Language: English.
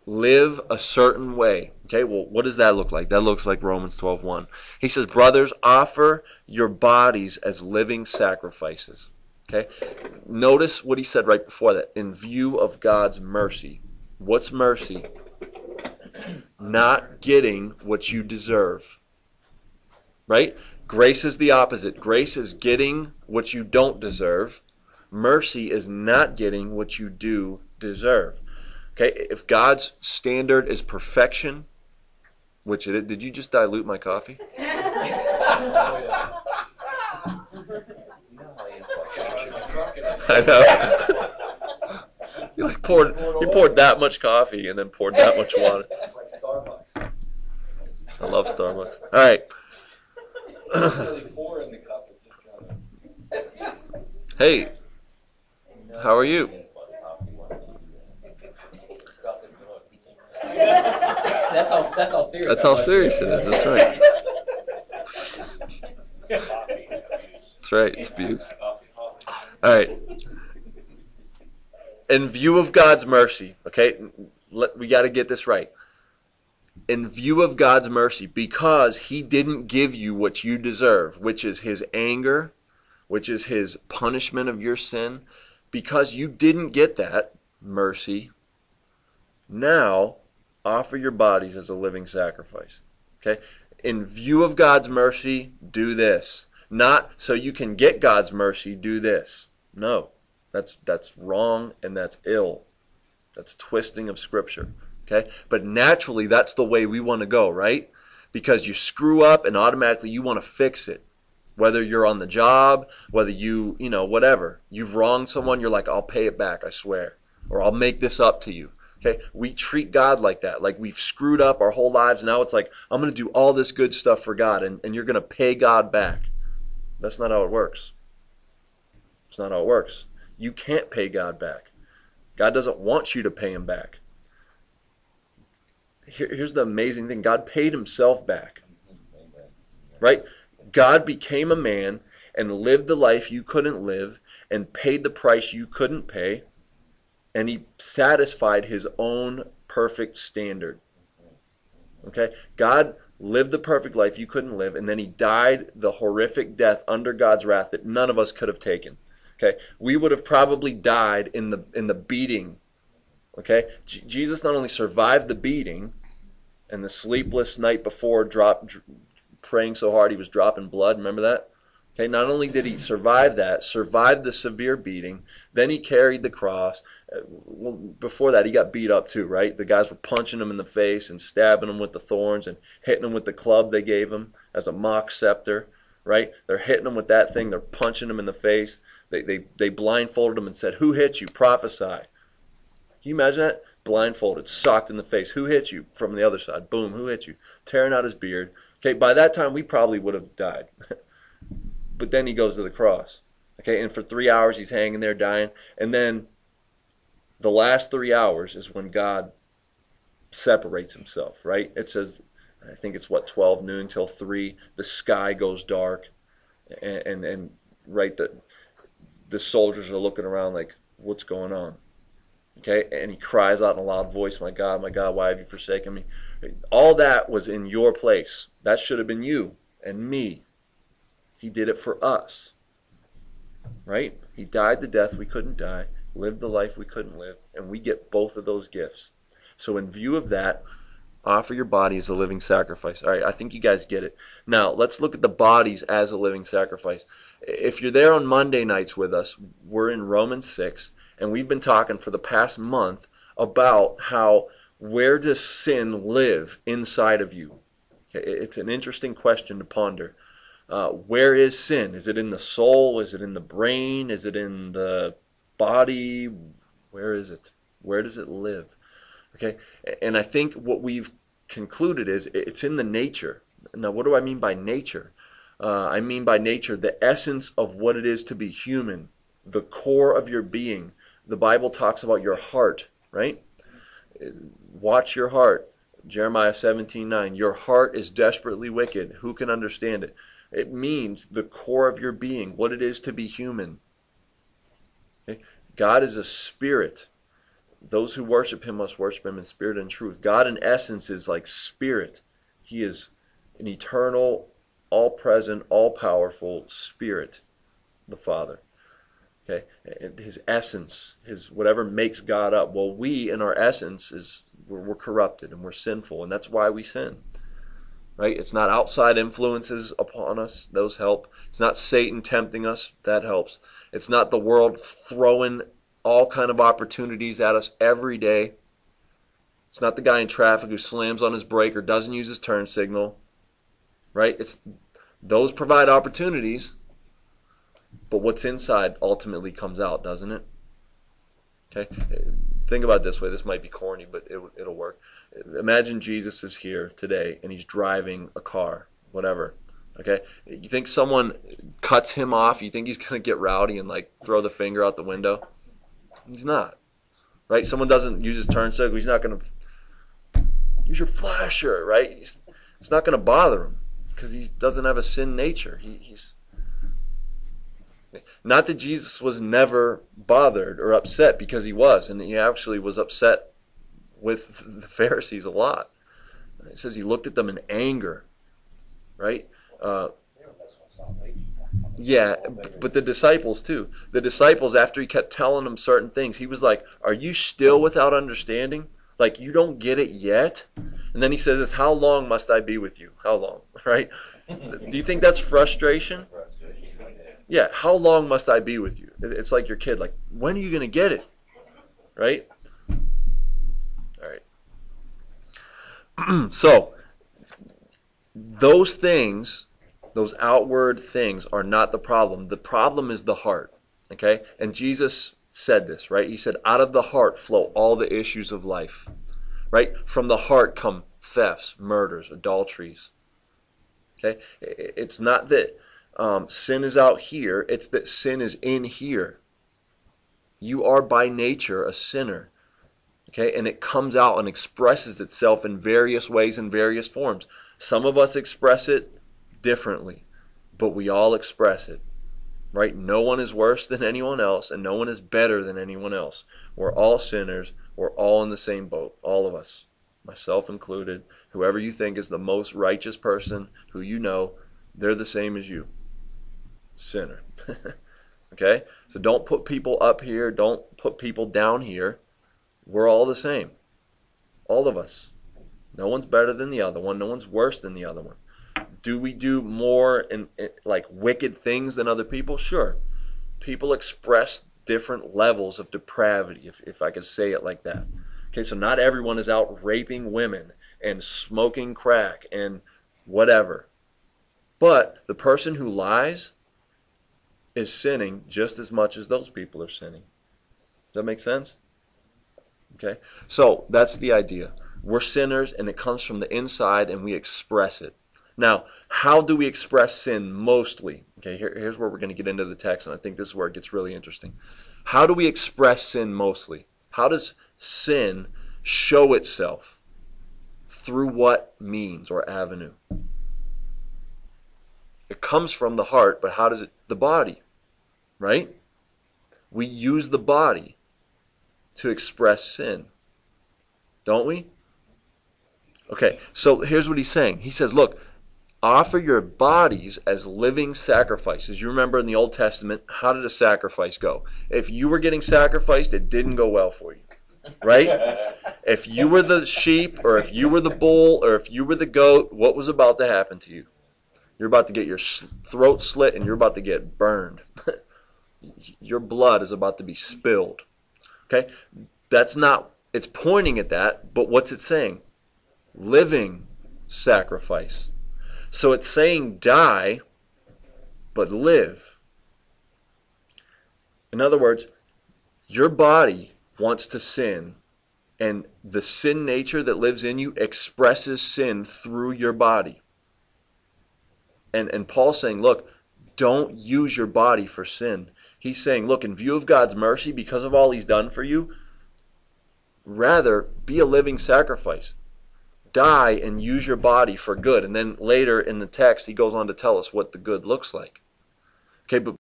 live a certain way. Okay, well, what does that look like? That looks like Romans 12:1. He says, brothers, offer your bodies as living sacrifices. Okay, notice what he said right before that. In view of God's mercy. What's mercy? Not getting what you deserve. Right? Grace is the opposite. Grace is getting what you don't deserve. Mercy is not getting what you do deserve. Okay, if God's standard is perfection, which it is, did you just dilute my coffee? I know. You poured that much coffee and then poured that much water. It's like Starbucks. I love Starbucks. All right. Really pour in the cup. It's just kind of... Hey, how are you? That's how serious. That's how serious it is. That's right. That's right. It's abuse. All right. In view of God's mercy, okay, we got to get this right. In view of God's mercy, because He didn't give you what you deserve, which is His anger, which is His punishment of your sin, because you didn't get that mercy, now offer your bodies as a living sacrifice. Okay? In view of God's mercy, do this. Not so you can get God's mercy, do this. No. That's wrong and that's ill. That's twisting of Scripture. Okay? But naturally, that's the way we want to go, right? Because you screw up and automatically you want to fix it. Whether you're on the job, whether whatever. You've wronged someone, you're like, I'll pay it back, I swear. Or I'll make this up to you. Okay? We treat God like that. Like we've screwed up our whole lives. Now it's like, I'm going to do all this good stuff for God and you're going to pay God back. That's not how it works. It's not how it works. You can't pay God back. God doesn't want you to pay Him back. Here's the amazing thing. God paid Himself back. Right? God became a man and lived the life you couldn't live and paid the price you couldn't pay. And He satisfied His own perfect standard. Okay? God lived the perfect life you couldn't live, and then He died the horrific death under God's wrath that none of us could have taken. Okay? We would have probably died in the beating. Okay? Jesus not only survived the beating and the sleepless night before praying so hard he was dropping blood, remember that? Okay, not only did He survive that, survived the severe beating, then He carried the cross. Well, before that, He got beat up too, right? The guys were punching Him in the face and stabbing Him with the thorns and hitting Him with the club they gave Him as a mock scepter, right? They're hitting Him with that thing. They're punching Him in the face. They blindfolded Him and said, "Who hit you? Prophesy." Can you imagine that? Blindfolded, socked in the face. Who hit you? From the other side. Boom, who hit you? Tearing out His beard. Okay, by that time, we probably would have died. But then He goes to the cross. Okay, and for 3 hours He's hanging there dying. And then the last 3 hours is when God separates Himself, right? It says, I think it's 12 noon till 3. The sky goes dark. And right, the soldiers are looking around like, what's going on? Okay, and He cries out in a loud voice, my God, why have you forsaken me? All that was in your place. That should have been you and me. He did it for us. Right? He died the death we couldn't die, lived the life we couldn't live, and we get both of those gifts. So in view of that, offer your body as a living sacrifice. All right, I think you guys get it. Now, let's look at the bodies as a living sacrifice. If you're there on Monday nights with us, we're in Romans 6, and we've been talking for the past month about where does sin live inside of you? Okay, it's an interesting question to ponder. Where is sin? Is it in the soul? Is it in the brain? Is it in the body? Where is it? Where does it live? Okay, and I think what we've concluded is it's in the nature. Now, what do I mean by nature? I mean by nature the essence of what it is to be human, the core of your being. The Bible talks about your heart, right? Watch your heart. Jeremiah 17:9. Your heart is desperately wicked. Who can understand it? It means the core of your being, what it is to be human. Okay? God is a spirit. those who worship him must worship him in spirit and truth. God in essence is like spirit. He is an eternal, all-present, all-powerful spirit, the Father. Okay, his essence, his whatever makes God up. Well, we in our essence we're corrupted and we're sinful, and that's why we sin. Right? It's not outside influences upon us; those help. It's not Satan tempting us; that helps. It's not the world throwing all kind of opportunities at us every day. It's not the guy in traffic who slams on his brake or doesn't use his turn signal. Right? Those provide opportunities. But what's inside ultimately comes out, doesn't it? Okay? Think about it this way. This might be corny, but it'll work. Imagine Jesus is here today and he's driving a car, whatever. Okay? You think someone cuts him off? You think he's going to get rowdy and like throw the finger out the window? He's not. Right? Someone doesn't use his turn signal. He's not going to use your flasher, right? It's not going to bother him because he doesn't have a sin nature. He's not that Jesus was never bothered or upset, because he was, and he actually was upset with the Pharisees a lot. It says he looked at them in anger, right? Yeah, but the disciples too. The disciples, after he kept telling them certain things, he was like, are you still without understanding? Like, you don't get it yet? And then he says, how long must I be with you? How long, right? Do you think that's frustration? Yeah, how long must I be with you? It's like your kid, like, when are you going to get it? Right? All right. So, those things, those outward things are not the problem. The problem is the heart. Okay? And Jesus said this, right? He said, out of the heart flow all the issues of life. Right? From the heart come thefts, murders, adulteries. Okay? It's not that sin is out here, it's that sin is in here. You are by nature a sinner. Okay? And it comes out and expresses itself in various ways, in various forms. Some of us express it differently, but we all express it. Right? No one is worse than anyone else, and no one is better than anyone else. We're all sinners. We're all in the same boat. All of us. Myself included. Whoever you think is the most righteous person who you know, they're the same as you. Sinner. Okay? So don't put people up here. Don't put people down here. We're all the same. All of us. No one's better than the other one. No one's worse than the other one. Do we do more in like wicked things than other people? Sure. People express different levels of depravity, if I could say it like that. Okay, so not everyone is out raping women and smoking crack and whatever. But the person who lies is sinning just as much as those people are sinning. Does that make sense? Okay, so that's the idea. We're sinners, and it comes from the inside, and we express it. Now, how do we express sin mostly? Okay, here's where we're going to get into the text, and I think this is where it gets really interesting. How do we express sin mostly? How does sin show itself? Through what means or avenue? It comes from the heart, but how does it? The body, right? We use the body to express sin, don't we? Okay, so here's what he's saying. He says, look, offer your bodies as living sacrifices. You remember in the Old Testament, how did a sacrifice go? If you were getting sacrificed, it didn't go well for you, right? If you were the sheep, or if you were the bull, or if you were the goat, what was about to happen to you? You're about to get your throat slit, and you're about to get burned. Your blood is about to be spilled. Okay? That's not, it's pointing at that, but what's it saying? Living sacrifice. So it's saying die, but live. In other words, your body wants to sin, and the sin nature that lives in you expresses sin through your body. And Paul's saying, look, don't use your body for sin. He's saying, look, in view of God's mercy, because of all he's done for you, rather be a living sacrifice. Die and use your body for good. And then later in the text, he goes on to tell us what the good looks like. Okay, but